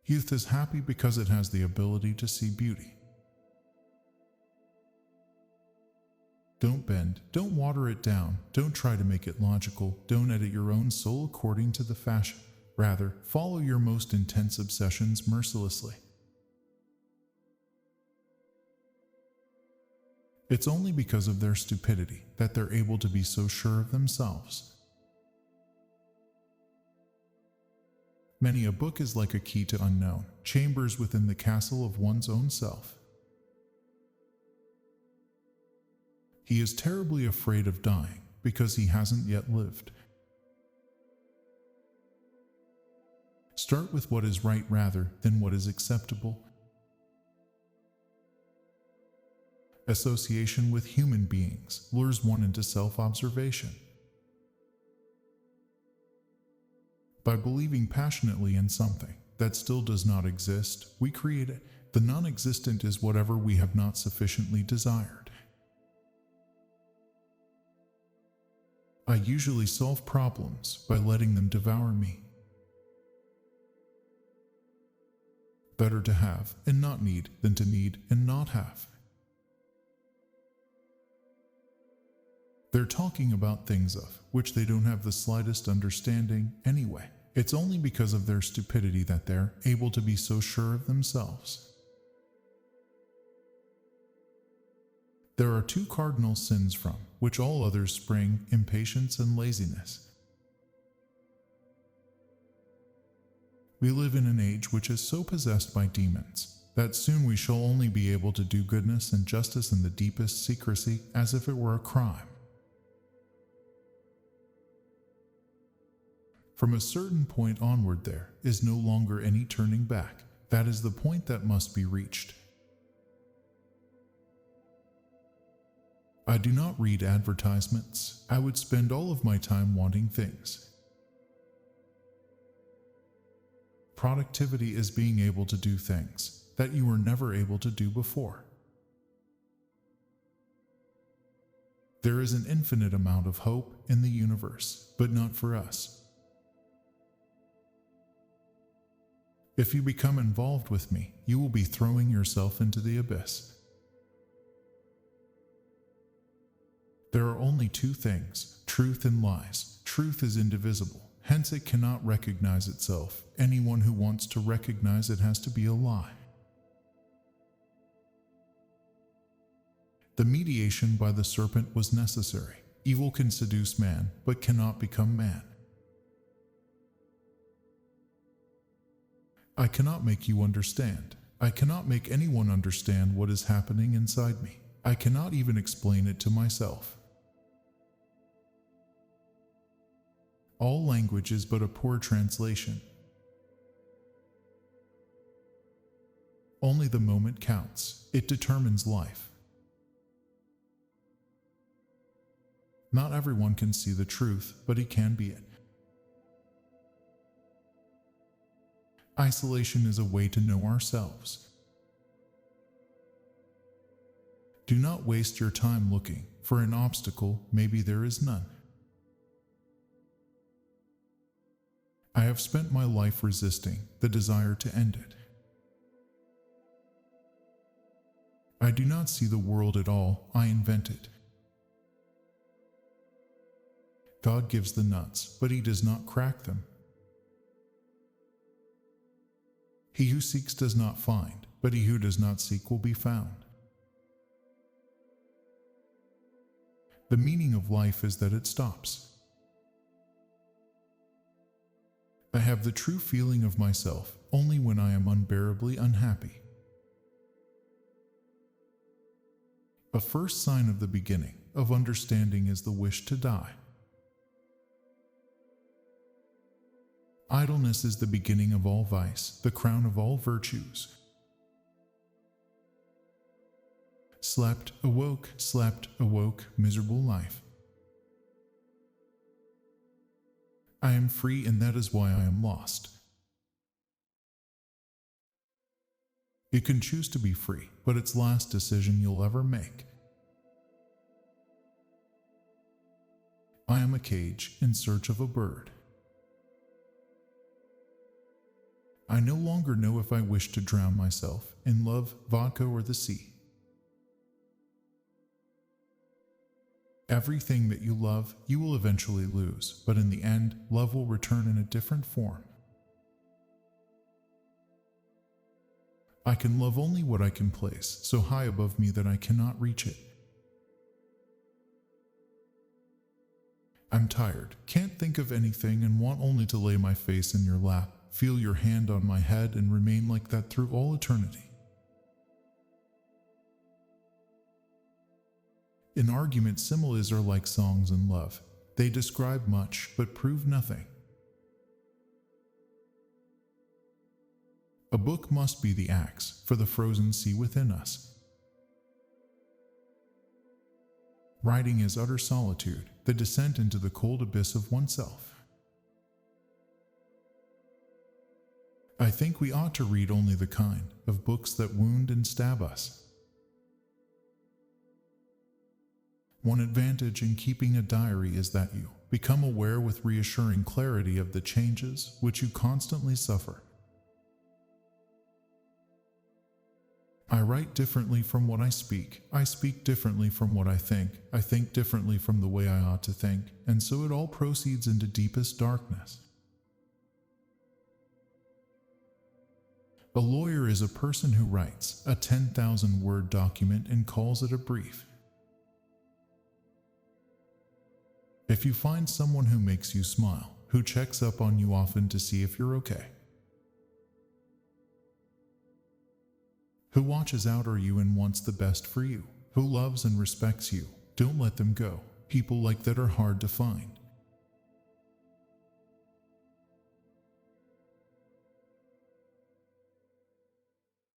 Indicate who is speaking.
Speaker 1: Youth is happy because it has the ability to see beauty. Don't bend, don't water it down, don't try to make it logical, don't edit your own soul according to the fashion. Rather, follow your most intense obsessions mercilessly. It's only because of their stupidity that they're able to be so sure of themselves. Many a book is like a key to unknown chambers within the castle of one's own self. He is terribly afraid of dying because he hasn't yet lived. Start with what is right rather than what is acceptable. Association with human beings lures one into self-observation. By believing passionately in something that still does not exist, we create it. The non-existent is whatever we have not sufficiently desired. I usually solve problems by letting them devour me. Better to have and not need than to need and not have. They're talking about things of which they don't have the slightest understanding anyway. It's only because of their stupidity that they're able to be so sure of themselves. There are two cardinal sins from which all others spring: impatience and laziness. We live in an age which is so possessed by demons that soon we shall only be able to do goodness and justice in the deepest secrecy as if it were a crime. From a certain point onward there is no longer any turning back. That is the point that must be reached. I do not read advertisements. I would spend all of my time wanting things. Productivity is being able to do things that you were never able to do before. There is an infinite amount of hope in the universe, but not for us. If you become involved with me, you will be throwing yourself into the abyss. There are only two things, truth and lies. Truth is indivisible, hence it cannot recognize itself. Anyone who wants to recognize it has to be a lie. The mediation by the serpent was necessary. Evil can seduce man, but cannot become man. I cannot make you understand. I cannot make anyone understand what is happening inside me. I cannot even explain it to myself. All language is but a poor translation. Only the moment counts. It determines life. Not everyone can see the truth, but he can be it. Isolation is a way to know ourselves. Do not waste your time looking for an obstacle. Maybe there is none. I have spent my life resisting the desire to end it. I do not see the world at all. I invent it. God gives the nuts, but he does not crack them. He who seeks does not find, but he who does not seek will be found. The meaning of life is that it stops. I have the true feeling of myself only when I am unbearably unhappy. A first sign of the beginning of understanding is the wish to die. Idleness is the beginning of all vice, the crown of all virtues. Slept, awoke, miserable life. I am free, and that is why I am lost. You can choose to be free, but it's the last decision you'll ever make. I am a cage in search of a bird. I no longer know if I wish to drown myself in love, vodka, or the sea. Everything that you love, you will eventually lose, but in the end, love will return in a different form. I can love only what I can place so high above me that I cannot reach it. I'm tired, can't think of anything, and want only to lay my face in your lap, feel your hand on my head, and remain like that through all eternity. In argument, similes are like songs in love. They describe much, but prove nothing. A book must be the axe for the frozen sea within us. Writing is utter solitude, the descent into the cold abyss of oneself. I think we ought to read only the kind of books that wound and stab us. One advantage in keeping a diary is that you become aware with reassuring clarity of the changes which you constantly suffer. I write differently from what I speak differently from what I think differently from the way I ought to think, and so it all proceeds into deepest darkness. A lawyer is a person who writes a 10,000-word document and calls it a brief. If you find someone who makes you smile, who checks up on you often to see if you're okay, who watches out for you and wants the best for you, who loves and respects you, don't let them go. People like that are hard to find.